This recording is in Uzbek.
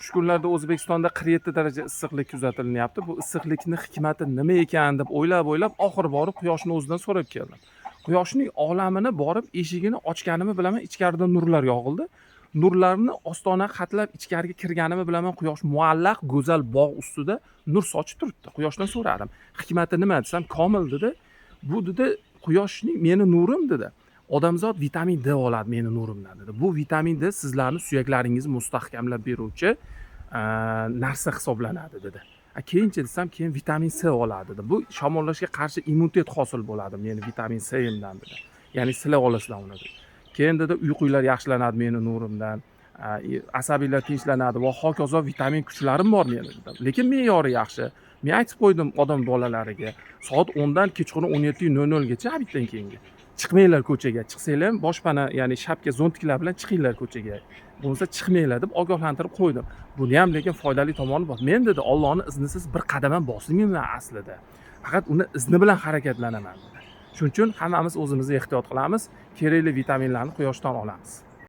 Shu kunlarda O'zbekistonda 47 daraja issiqlik kuzatilyapti. Bu issiqlikning hikmati nima ekan deb o'ylab oxiri borib Quyoshni o'zidan so'rab keldim. Quyoshning olamini borib eshigini ochganimni bilaman, ichkaridan nurlar yog'ildi. Nurlarni ostona xatlab ichkariga kirganimni bilaman, Quyosh muallaq go'zal bog' ustida nur sochib turibdi. Quyoshdan so'radim. Hikmati nima desam, Komil dedi. Bu dedi Quyoshning meni nurim dedi. Odamzod vitamin D oladi meni nurimdan dedi. Bu vitamin D sizlarni suyaklaringizni mustahkamlab beruvchi narsa hisoblanadi dedi. Keyinchi desam, keyin vitamin C oladi dedi. Bu shamollashga qarshi immunitet hosil bo'ladi meni vitamin C'imdan dedi. Ya'ni sizlar olasizlar uni dedi. Keyin dedi uyqunglar yaxshilanadi meni nurimdan, asabiylar tinchlanadi va hokazo vitamin kuchlarim bor meni dedi. Lekin me'yori yaxshi. Men aytib qo'ydim odam bolalariga, soat 10 dan kechqurun 17:00 gacha bitdan keyingi. Chiqmanglar ko'chaga, chiqsanglar ham boshpana, ya'ni shapka, zontiklar bilan chiqinglar ko'chaga. Bo'lmasa chiqmanglar deb ogohlantirib qo'ydim. Buni ham lekin foydali tomoni bor. Men dedi Allohning iznisiz bir qadam ham bosmayman aslida. Faqat uni izni bilan harakatlanaman dedi. Shuning uchun hammamiz o'zimizni ehtiyot qilamiz, kerakli vitaminlarni quyoshdan olamiz.